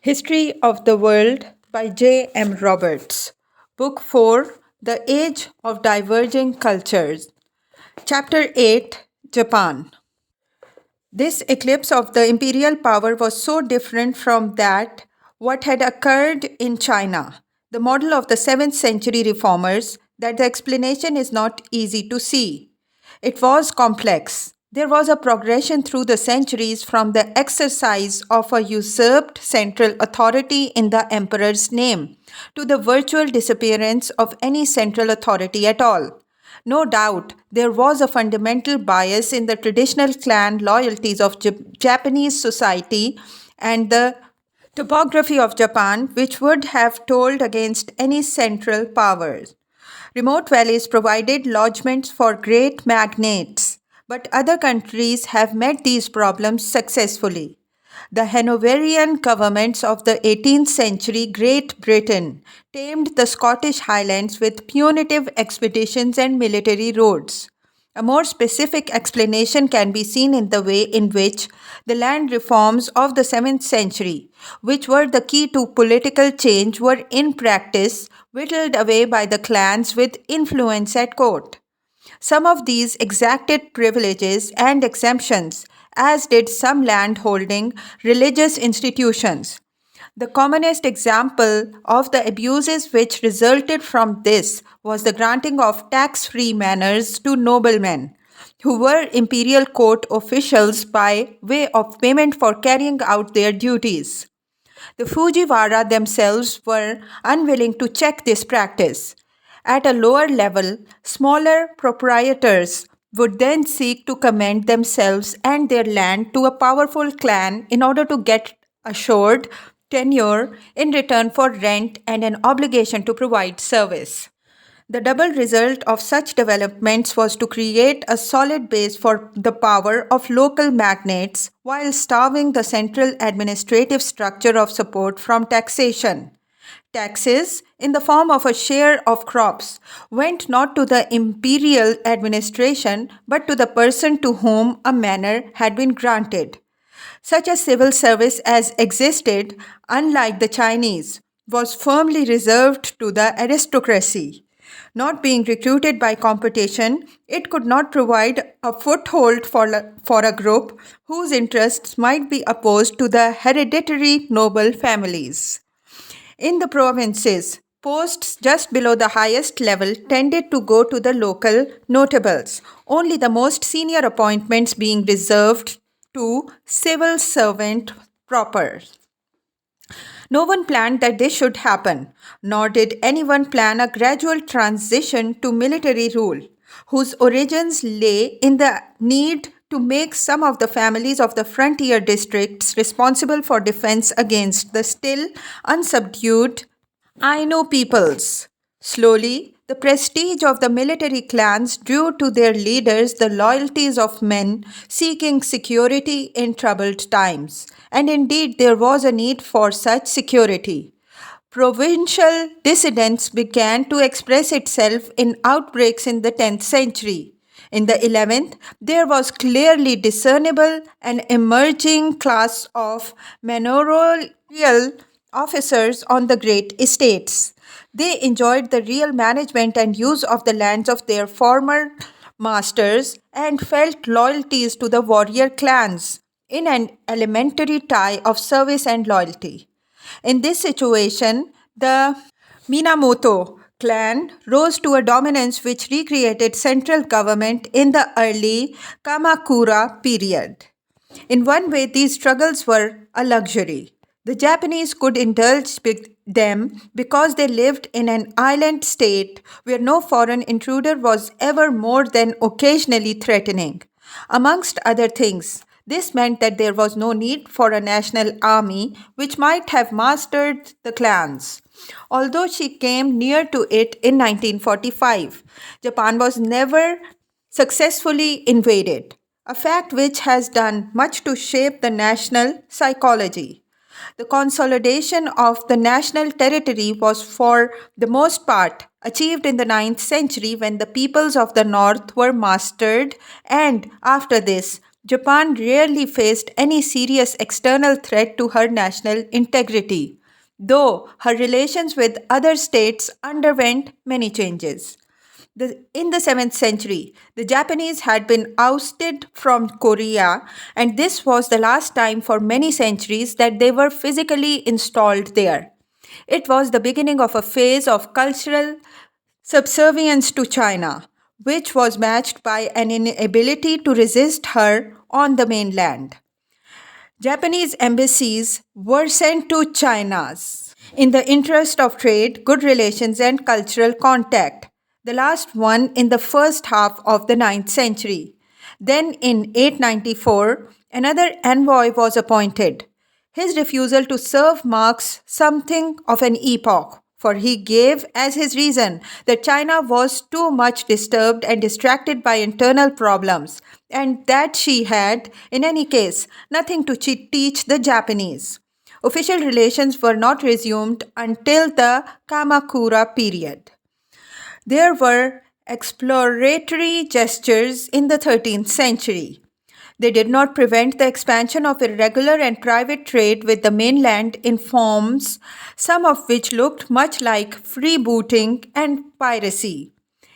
History of the World by J. M. Roberts. Book 4, The Age of Diverging Cultures. Chapter 8, Japan. This eclipse of the imperial power was so different from that what had occurred in China, the model of the 7th century reformers, that the explanation is not easy to see. It was complex. There was a progression through the centuries from the exercise of a usurped central authority in the emperor's name to the virtual disappearance of any central authority at all. No doubt, there was a fundamental bias in the traditional clan loyalties of Japanese society and the topography of Japan, which would have told against any central powers. Remote valleys provided lodgments for great magnates, but other countries have met these problems successfully. The Hanoverian governments of the 18th century Great Britain tamed the Scottish Highlands with punitive expeditions and military roads. A more specific explanation can be seen in the way in which the land reforms of the 7th century, which were the key to political change, were in practice whittled away by the clans with influence at court. Some of these exacted privileges and exemptions, as did some land-holding religious institutions. The commonest example of the abuses which resulted from this was the granting of tax free manors to noblemen, who were imperial court officials by way of payment for carrying out their duties. The Fujiwara themselves were unwilling to check this practice. At a lower level, smaller proprietors would then seek to commend themselves and their land to a powerful clan in order to get assured tenure in return for rent and an obligation to provide service. The double result of such developments was to create a solid base for the power of local magnates while starving the central administrative structure of support from taxation. Taxes, in the form of a share of crops, went not to the imperial administration but to the person to whom a manor had been granted. Such a civil service as existed, unlike the Chinese, was firmly reserved to the aristocracy. Not being recruited by competition, it could not provide a foothold for a group whose interests might be opposed to the hereditary noble families. In the provinces, posts just below the highest level tended to go to the local notables, only the most senior appointments being reserved to civil servant proper. No one planned that this should happen, nor did anyone plan a gradual transition to military rule, whose origins lay in the need to make some of the families of the frontier districts responsible for defense against the still unsubdued Ainu peoples. Slowly, the prestige of the military clans drew to their leaders the loyalties of men seeking security in troubled times, and indeed there was a need for such security. Provincial dissidence began to express itself in outbreaks in the 10th century. In the 11th, there was clearly discernible an emerging class of manorial officers on the great estates. They enjoyed the real management and use of the lands of their former masters and felt loyalties to the warrior clans in an elementary tie of service and loyalty. In this situation, the Minamoto clan rose to a dominance which recreated central government in the early Kamakura period. In one way, these struggles were a luxury. The Japanese could indulge with them because they lived in an island state where no foreign intruder was ever more than occasionally threatening. Amongst other things, this meant that there was no need for a national army which might have mastered the clans. Although she came near to it in 1945, Japan was never successfully invaded, a fact which has done much to shape the national psychology. The consolidation of the national territory was for the most part achieved in the 9th century when the peoples of the north were mastered, and after this, Japan rarely faced any serious external threat to her national integrity, though her relations with other states underwent many changes. In the 7th century, the Japanese had been ousted from Korea, and this was the last time for many centuries that they were physically installed there. It was the beginning of a phase of cultural subservience to China, which was matched by an inability to resist her on the mainland. Japanese embassies were sent to China's in the interest of trade, good relations, and cultural contact, the last one in the first half of the 9th century. Then in 894, another envoy was appointed. His refusal to serve marks something of an epoch, for he gave as his reason that China was too much disturbed and distracted by internal problems, and that she had, in any case, nothing to teach the Japanese. Official relations were not resumed until the Kamakura period. There were exploratory gestures in the 13th century. They did not prevent the expansion of irregular and private trade with the mainland in forms, some of which looked much like freebooting and piracy.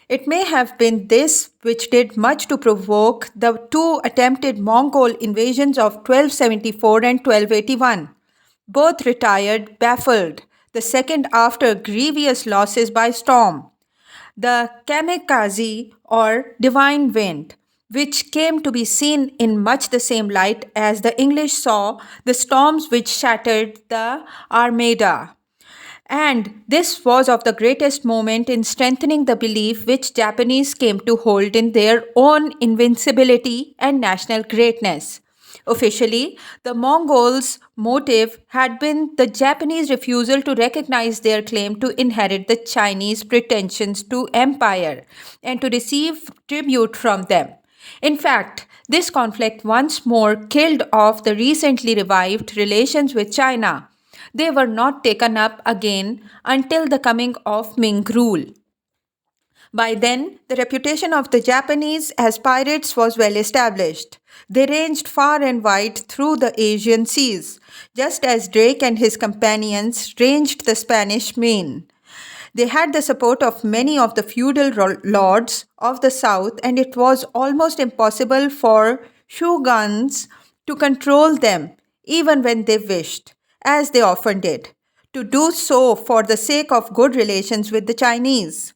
It may have been this which did much to provoke the two attempted Mongol invasions of 1274 and 1281. Both retired baffled, the second after grievous losses by storm. The kamikaze or divine wind, which came to be seen in much the same light as the English saw the storms which shattered the Armada. And this was of the greatest moment in strengthening the belief which Japanese came to hold in their own invincibility and national greatness. Officially, the Mongols' motive had been the Japanese refusal to recognize their claim to inherit the Chinese pretensions to empire and to receive tribute from them. In fact, this conflict once more killed off the recently revived relations with China. They were not taken up again until the coming of Ming rule. By then, the reputation of the Japanese as pirates was well established. They ranged far and wide through the Asian seas, just as Drake and his companions ranged the Spanish Main. They had the support of many of the feudal lords of the south, and it was almost impossible for shoguns to control them, even when they wished, as they often did, to do so for the sake of good relations with the Chinese.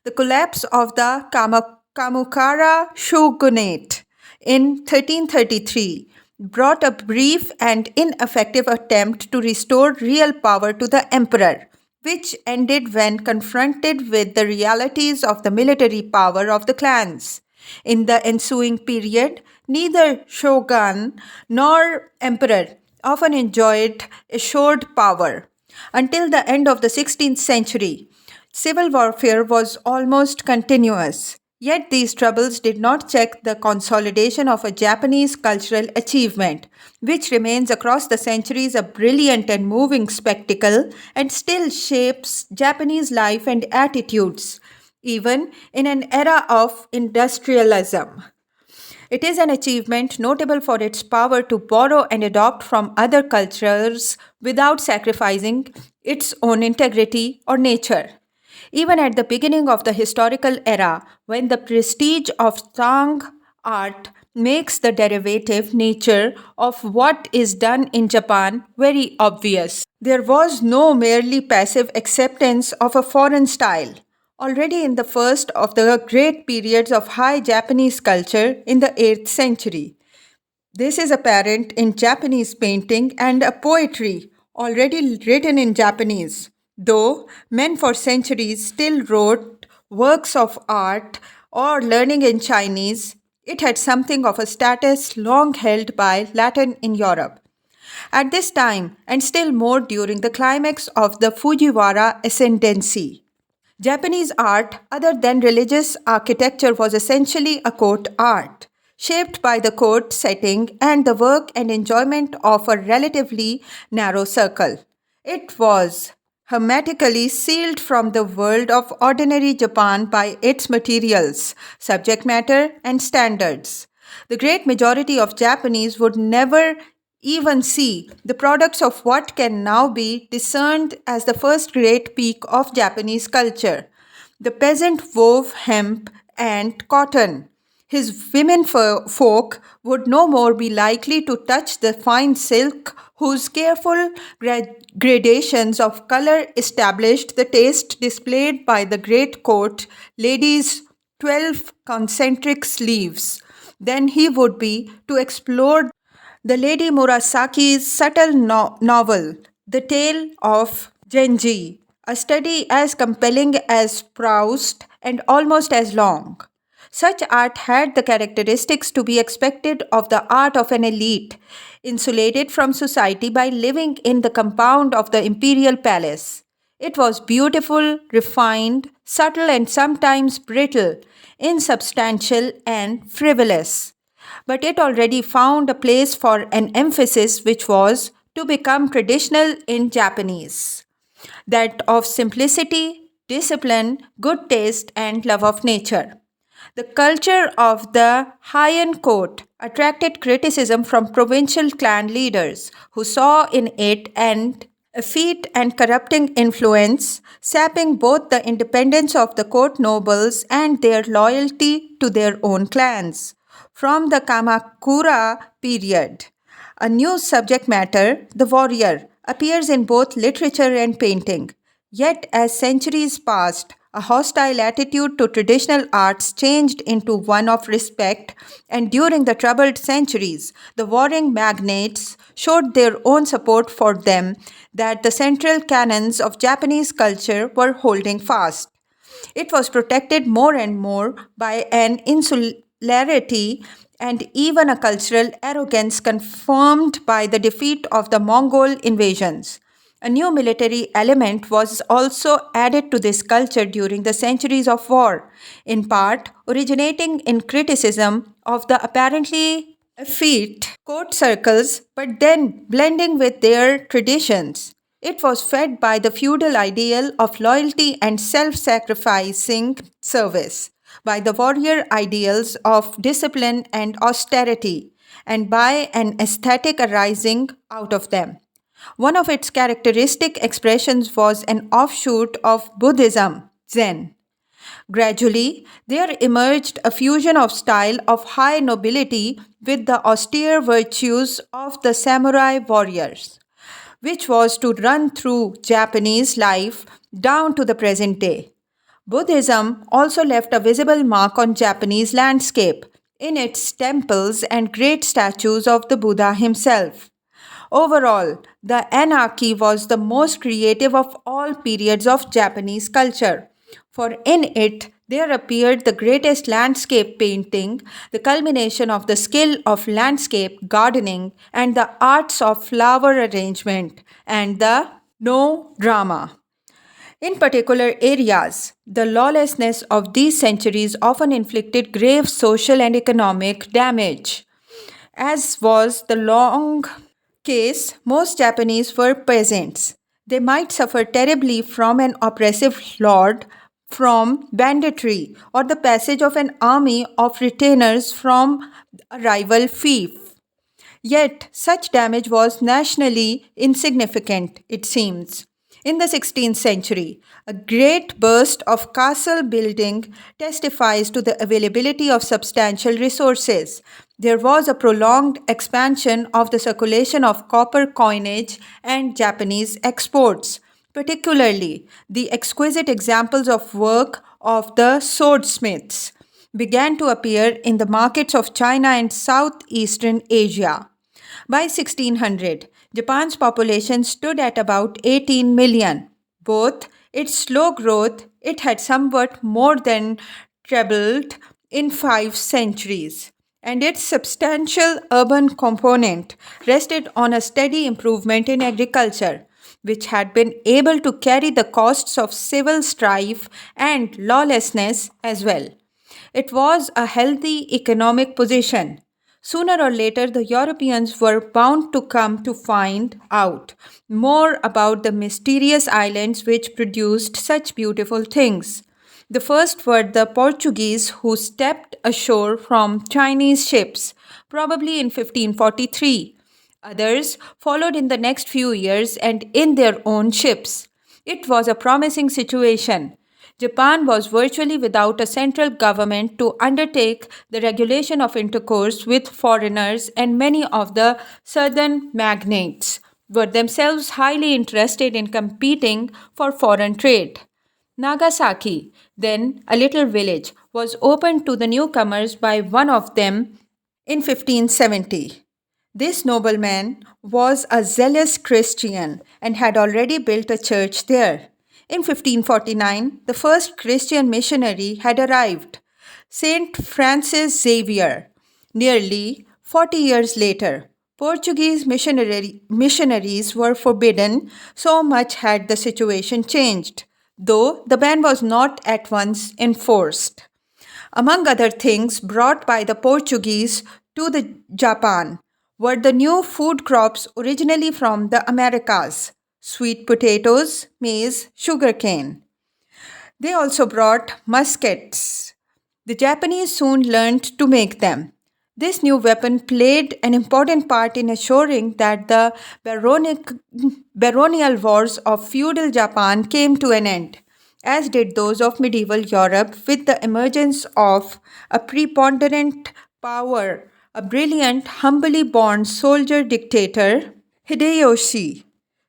The collapse of the Kamukara shogunate in 1333 brought a brief and ineffective attempt to restore real power to the emperor, which ended when confronted with the realities of the military power of the clans. In the ensuing period, neither shogun nor emperor often enjoyed assured power. Until the end of the 16th century, civil warfare was almost continuous. Yet these troubles did not check the consolidation of a Japanese cultural achievement, which remains across the centuries a brilliant and moving spectacle and still shapes Japanese life and attitudes, even in an era of industrialism. It is an achievement notable for its power to borrow and adopt from other cultures without sacrificing its own integrity or nature. Even at the beginning of the historical era, when the prestige of Tang art makes the derivative nature of what is done in Japan very obvious. There was no merely passive acceptance of a foreign style. Already in the first of the great periods of high Japanese culture in the 8th century, this is apparent in Japanese painting and a poetry already written in Japanese, though men for centuries still wrote works of art or learning in Chinese. It had something of a status long held by Latin in Europe. At this time, and still more during the climax of the Fujiwara ascendancy, Japanese art, other than religious architecture, was essentially a court art, shaped by the court setting and the work and enjoyment of a relatively narrow circle. It was hermetically sealed from the world of ordinary Japan by its materials, subject matter, and standards. The great majority of Japanese would never even see the products of what can now be discerned as the first great peak of Japanese culture. The peasant wove hemp and cotton. His folk would no more be likely to touch the fine silk whose careful gradations of color established the taste displayed by the great coat lady's 12 concentric sleeves. Then he would be to explore the Lady Murasaki's subtle novel, The Tale of Genji, a study as compelling as Proust and almost as long. Such art had the characteristics to be expected of the art of an elite, insulated from society by living in the compound of the imperial palace. It was beautiful, refined, subtle, and sometimes brittle, insubstantial, and frivolous. But it already found a place for an emphasis which was to become traditional in Japanese, that of simplicity, discipline, good taste, and love of nature. The culture of the Heian court attracted criticism from provincial clan leaders who saw in it an effete and corrupting influence, sapping both the independence of the court nobles and their loyalty to their own clans. From the Kamakura period, a new subject matter, the warrior, appears in both literature and painting. Yet, as centuries passed, a hostile attitude to traditional arts changed into one of respect, and during the troubled centuries, the warring magnates showed their own support for them that the central canons of Japanese culture were holding fast. It was protected more and more by an insularity and even a cultural arrogance confirmed by the defeat of the Mongol invasions. A new military element was also added to this culture during the centuries of war, in part originating in criticism of the apparently effete court circles, but then blending with their traditions. It was fed by the feudal ideal of loyalty and self sacrificing service, by the warrior ideals of discipline and austerity, and by an aesthetic arising out of them. One of its characteristic expressions was an offshoot of Buddhism, Zen. Gradually, there emerged a fusion of style of high nobility with the austere virtues of the samurai warriors, which was to run through Japanese life down to the present day. Buddhism also left a visible mark on Japanese landscape in its temples and great statues of the Buddha himself. Overall, the anarchy was the most creative of all periods of Japanese culture, for in it there appeared the greatest landscape painting, the culmination of the skill of landscape gardening and the arts of flower arrangement, and the no drama. In particular areas, the lawlessness of these centuries often inflicted grave social and economic damage. As was the long case, most Japanese were peasants. They might suffer terribly from an oppressive lord, from banditry, or the passage of an army of retainers from a rival fief. Yet, such damage was nationally insignificant, it seems. In the 16th century, a great burst of castle building testifies to the availability of substantial resources. There was a prolonged expansion of the circulation of copper coinage and Japanese exports, particularly the exquisite examples of work of the swordsmiths began to appear in the markets of China and Southeastern Asia. By 1600, Japan's population stood at about 18 million. Both its slow growth, it had somewhat more than trebled in 5 centuries, and its substantial urban component rested on a steady improvement in agriculture, which had been able to carry the costs of civil strife and lawlessness as well. It was a healthy economic position. Sooner or later, the Europeans were bound to come to find out more about the mysterious islands which produced such beautiful things. The first were the Portuguese who stepped ashore from Chinese ships, probably in 1543. Others followed in the next few years and in their own ships. It was a promising situation. Japan was virtually without a central government to undertake the regulation of intercourse with foreigners, and many of the southern magnates were themselves highly interested in competing for foreign trade. Nagasaki, then a little village, was opened to the newcomers by one of them in 1570. This nobleman was a zealous Christian and had already built a church there. In 1549, the first Christian missionary had arrived, Saint Francis Xavier. Nearly 40 years later, Portuguese missionaries were forbidden, so much had the situation changed, though the ban was not at once enforced. Among other things brought by the Portuguese to the Japan were the new food crops originally from the Americas: sweet potatoes, maize, sugarcane. They also brought muskets. The Japanese soon learned to make them. This new weapon played an important part in assuring that the baronial wars of feudal Japan came to an end, as did those of medieval Europe with the emergence of a preponderant power, a brilliant, humbly born soldier dictator, Hideyoshi.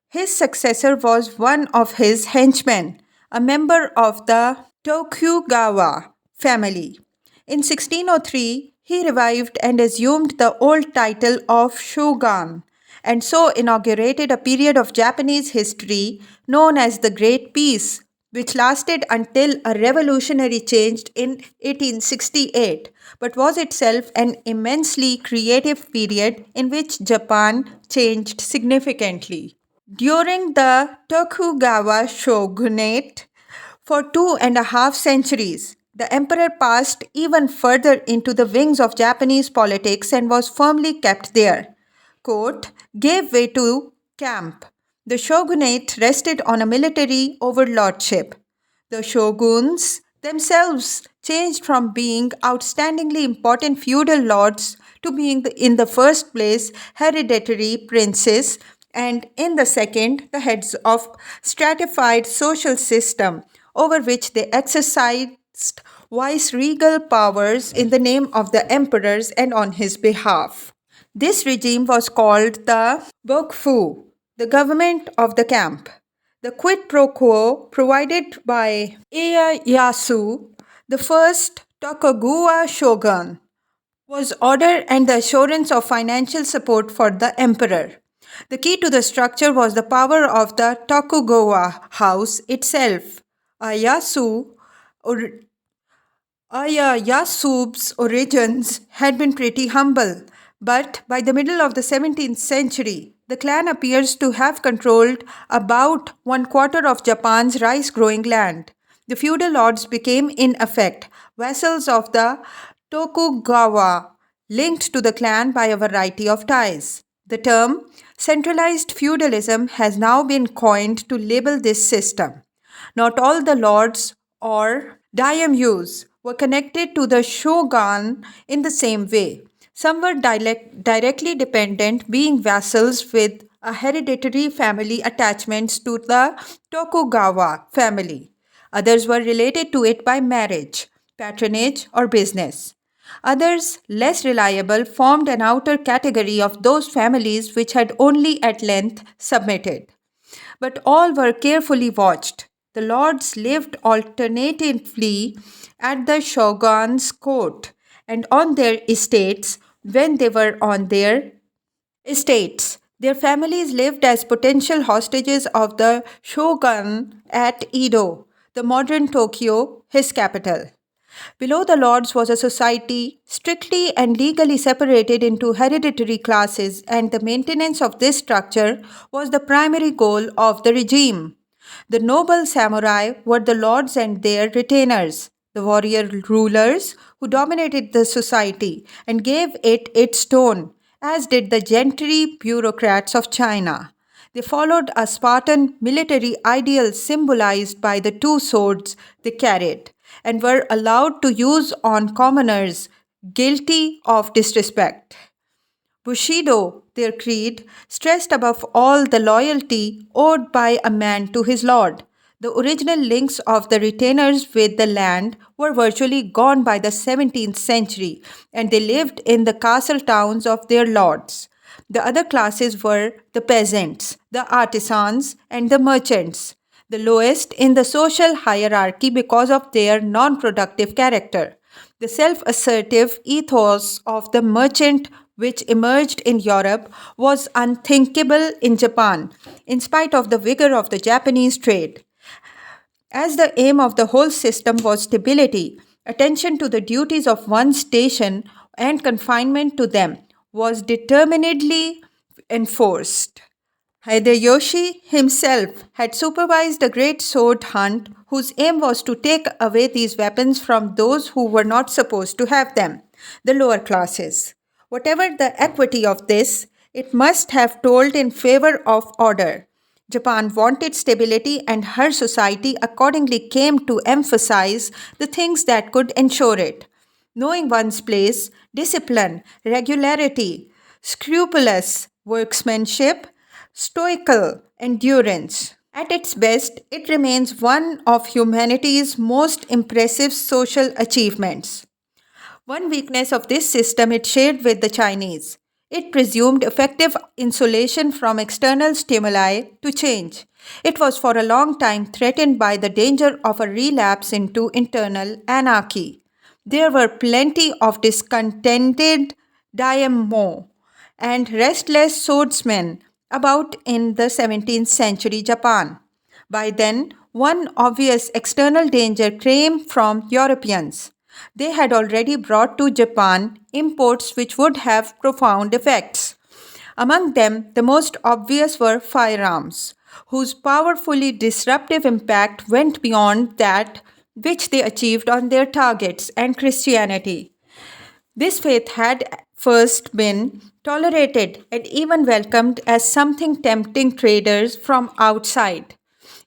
His successor was one of his henchmen, a member of the Tokugawa family. In 1603, he revived and assumed the old title of shogun, and so inaugurated a period of Japanese history known as the Great Peace, which lasted until a revolutionary change in 1868, but was itself an immensely creative period in which Japan changed significantly. During the Tokugawa shogunate, for 2.5 centuries, the emperor passed even further into the wings of Japanese politics and was firmly kept there. Court gave way to camp. The shogunate rested on a military overlordship. The shoguns themselves changed from being outstandingly important feudal lords to being, in the first place, hereditary princes, and in the second, the heads of stratified social system over which they exercised viceregal powers in the name of the emperors and on his behalf. This regime was called the Bokufu, the government of the camp. The quid pro quo provided by Ieyasu, the first Tokugawa shogun, was order and the assurance of financial support for the emperor. The key to the structure was the power of the Tokugawa house itself. Ieyasu Iyeyasu's origins had been pretty humble, but by the middle of the 17th century, the clan appears to have controlled about one quarter of Japan's rice growing land. The feudal lords became, in effect, vassals of the Tokugawa, linked to the clan by a variety of ties. The term centralized feudalism has now been coined to label this system. Not all the lords or daimyos were connected to the shogun in the same way. Some were directly dependent, being vassals with a hereditary family attachments to the Tokugawa family. Others were related to it by marriage, patronage, or business. Others, less reliable, formed an outer category of those families which had only at length submitted. But all were carefully watched. The lords lived alternatively at the shogun's court and on their estates when they were on their estates. Their families lived as potential hostages of the shogun at Edo, the modern Tokyo, his capital. Below the lords was a society strictly and legally separated into hereditary classes, and the maintenance of this structure was the primary goal of the regime. The noble samurai were the lords and their retainers, the warrior rulers who dominated the society and gave it its tone, as did the gentry bureaucrats of China. They followed a Spartan military ideal symbolized by the two swords they carried. and were allowed to use on commoners guilty of disrespect. Bushido, their creed, stressed above all the loyalty owed by a man to his lord. The original links of the retainers with the land were virtually gone by the 17th century, and they lived in the castle towns of their lords. The other classes were the peasants, the artisans, and the merchants, the lowest in the social hierarchy because of their non productive character. The self assertive ethos of the merchant, which emerged in Europe, was unthinkable in Japan, in spite of the vigor of the Japanese trade. As the aim of the whole system was stability, attention to the duties of one's station and confinement to them was determinedly enforced. Hideyoshi himself had supervised a great sword hunt whose aim was to take away these weapons from those who were not supposed to have them, the lower classes. Whatever the equity of this, it must have told in favor of order. Japan wanted stability, and her society accordingly came to emphasize the things that could ensure it: knowing one's place, discipline, regularity, scrupulous workmanship, stoical endurance. At its best, it remains one of humanity's most impressive social achievements. One weakness of this system it shared with the Chinese. It presumed effective insulation from external stimuli to change. It was for a long time threatened by the danger of a relapse into internal anarchy. There were plenty of discontented daimyo and restless swordsmen about in the 17th century Japan. By then, one obvious external danger came from Europeans. They had already brought to Japan imports which would have profound effects. Among them, the most obvious were firearms, whose powerfully disruptive impact went beyond that which they achieved on their targets and Christianity. This faith had first been tolerated and even welcomed as something tempting traders from outside.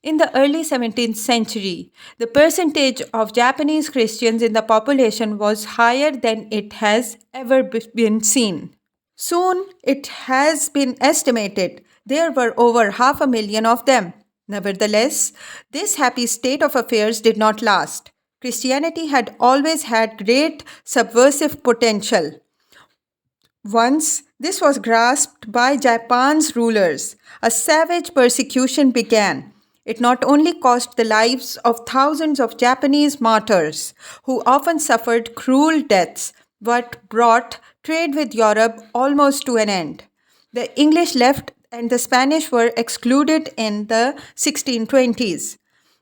In the early 17th century, the percentage of Japanese Christians in the population was higher than it has ever been seen. Soon, it has been estimated there were over 500,000 of them. Nevertheless, this happy state of affairs did not last. Christianity had always had great subversive potential. Once this was grasped by Japan's rulers, a savage persecution began. It not only cost the lives of thousands of Japanese martyrs, who often suffered cruel deaths, but brought trade with Europe almost to an end. The English left and the Spanish were excluded in the 1620s.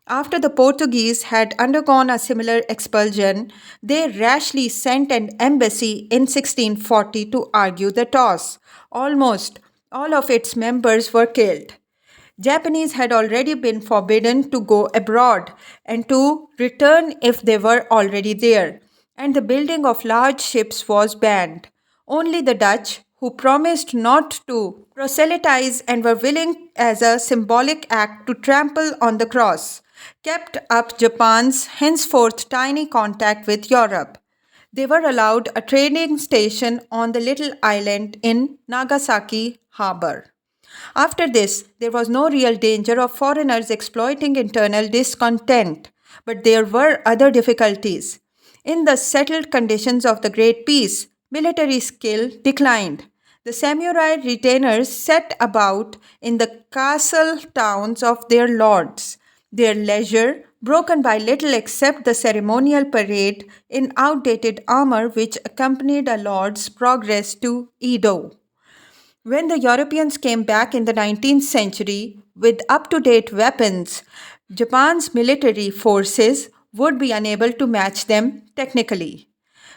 After the Portuguese had undergone a similar expulsion, they rashly sent an embassy in 1640 to argue the toss. Almost all of its members were killed. Japanese had already been forbidden to go abroad and to return if they were already there, and the building of large ships was banned. Only the Dutch, who promised not to proselytize and were willing as a symbolic act to trample on the cross, kept up Japan's henceforth tiny contact with Europe. They were allowed a trading station on the little island in Nagasaki harbor. After this, there was no real danger of foreigners exploiting internal discontent, but there were other difficulties. In the settled conditions of the Great Peace, military skill declined. The samurai retainers set about in the castle towns of their lords, their leisure broken by little except the ceremonial parade in outdated armor which accompanied a lord's progress to Edo. When the Europeans came back in the 19th century with up to date weapons, Japan's military forces would be unable to match them technically.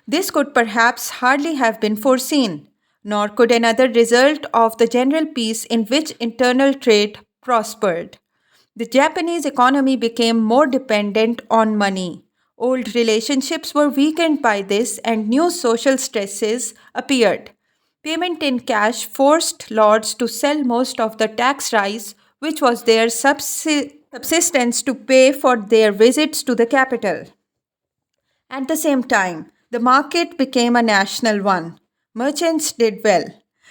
This could perhaps hardly have been foreseen, nor could another result of the general peace in which internal trade prospered. The Japanese economy became more dependent on money. Old relationships were weakened by this, and new social stresses appeared. Payment in cash forced lords to sell most of the tax rice, which was their subsistence, to pay for their visits to the capital. At the same time, the market became a national one. Merchants did well.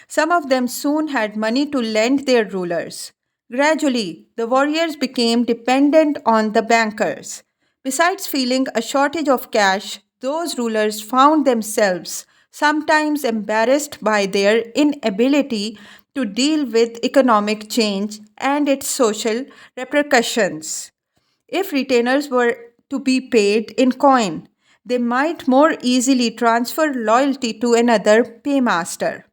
Some of them soon had money to lend their rulers. Gradually, the warriors became dependent on the bankers. Besides feeling a shortage of cash, those rulers found themselves sometimes embarrassed by their inability to deal with economic change and its social repercussions. If retainers were to be paid in coin, they might more easily transfer loyalty to another paymaster.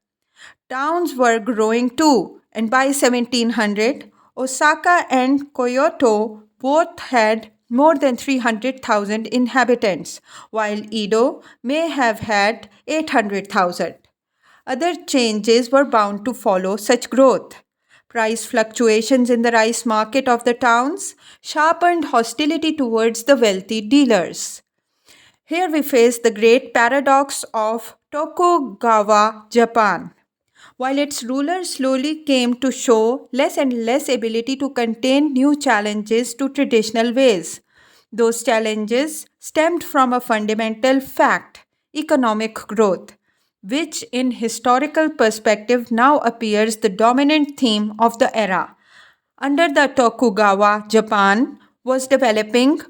Towns were growing too, and by 1700, Osaka and Kyoto both had more than 300,000 inhabitants, while Edo may have had 800,000. Other changes were bound to follow such growth. Price fluctuations in the rice market of the towns sharpened hostility towards the wealthy dealers. Here we face the great paradox of Tokugawa Japan. While its rulers slowly came to show less and less ability to contain new challenges to traditional ways, those challenges stemmed from a fundamental fact: economic growth, which in historical perspective now appears the dominant theme of the era. Under the Tokugawa, Japan was developing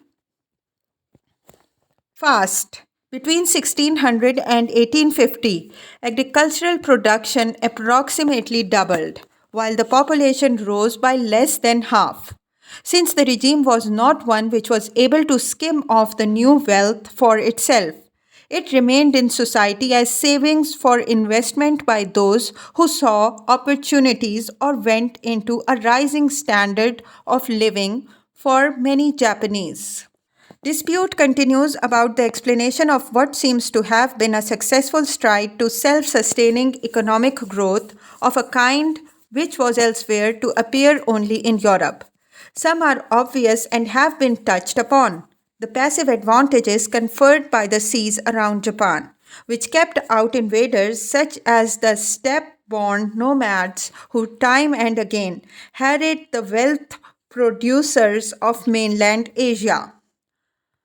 fast. Between 1600 and 1850, agricultural production approximately doubled, while the population rose by less than half. Since the regime was not one which was able to skim off the new wealth for itself, it remained in society as savings for investment by those who saw opportunities or went into a rising standard of living for many Japanese. Dispute continues about the explanation of what seems to have been a successful stride to self sustaining economic growth of a kind which was elsewhere to appear only in Europe. Some are obvious and have been touched upon. The passive advantages conferred by the seas around Japan, which kept out invaders such as the steppe born nomads who time and again harried the wealth producers of mainland Asia.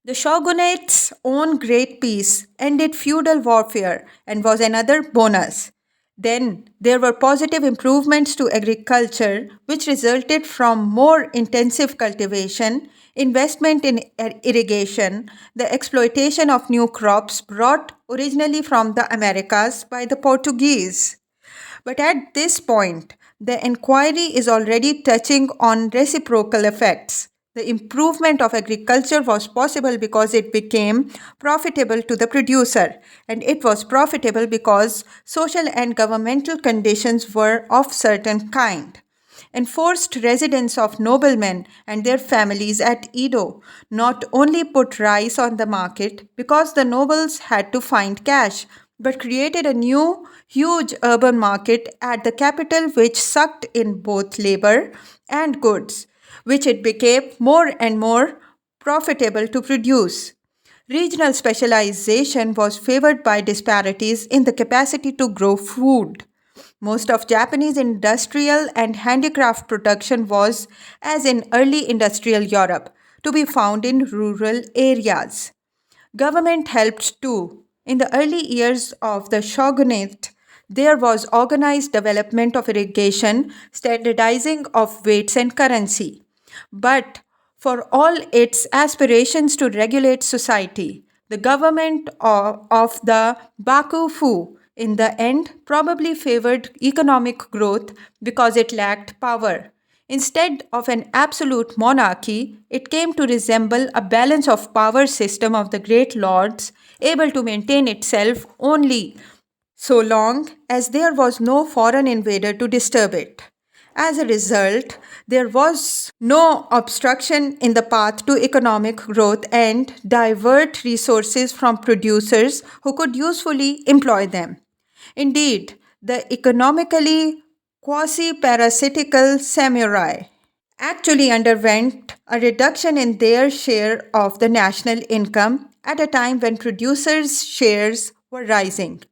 The shogunate's own great peace ended feudal warfare and was another bonus. Then there were positive improvements to agriculture, which resulted from more intensive cultivation, investment in irrigation, the exploitation of new crops brought originally from the Americas by the Portuguese. But at this point, the inquiry is already touching on reciprocal effects. The improvement of agriculture was possible because it became profitable to the producer, and it was profitable because social and governmental conditions were of certain kind. Enforced residence of noblemen and their families at Edo not only put rice on the market because the nobles had to find cash, but created a new, huge urban market at the capital which sucked in both labor and goods, which it became more and more profitable to produce. Regional specialization was favored by disparities in the capacity to grow food. Most of Japanese industrial and handicraft production was, as in early industrial Europe, to be found in rural areas. Government helped too. In the early years of the shogunate, there was organized development of irrigation, standardizing of weights and currency. But for all its aspirations to regulate society, the government of the Bakufu in the end probably favored economic growth because it lacked power. Instead of an absolute monarchy, it came to resemble a balance of power system of the great lords, able to maintain itself only so long as there was no foreign invader to disturb it. As a result, there was no obstruction in the path to economic growth and divert resources from producers who could usefully employ them. Indeed, the economically quasi parasitical samurai actually underwent a reduction in their share of the national income at a time when producers' shares were rising.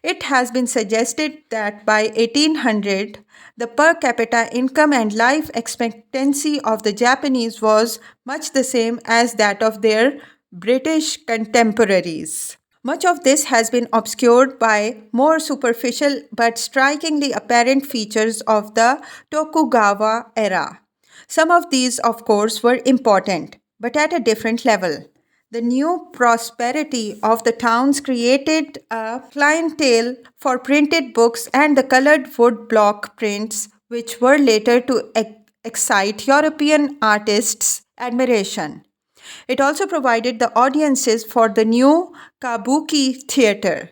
It has been suggested that by 1800, the per capita income and life expectancy of the Japanese was much the same as that of their British contemporaries. Much of this has been obscured by more superficial but strikingly apparent features of the Tokugawa era. Some of these, of course, were important, but at a different level. The new prosperity of the towns created a clientele for printed books and the colored wood block prints, which were later to excite European artists' admiration. It also provided the audiences for the new kabuki theater.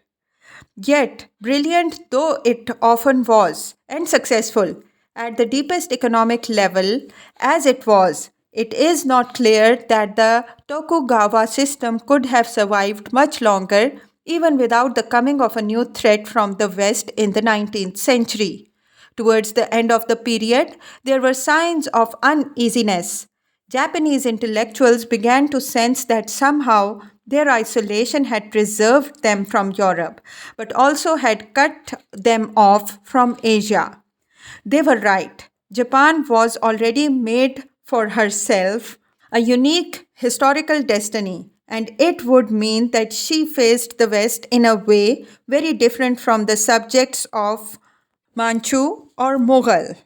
Yet, brilliant though it often was, and successful at the deepest economic level as it was, it is not clear that the Tokugawa system could have survived much longer even without the coming of a new threat from the West in the 19th century. Towards the end of the period, there were signs of uneasiness. Japanese intellectuals began to sense that somehow their isolation had preserved them from Europe, but also had cut them off from Asia. They were right. Japan was already made for herself a unique historical destiny, and it would mean that she faced the West in a way very different from the subjects of Manchu or Mughal.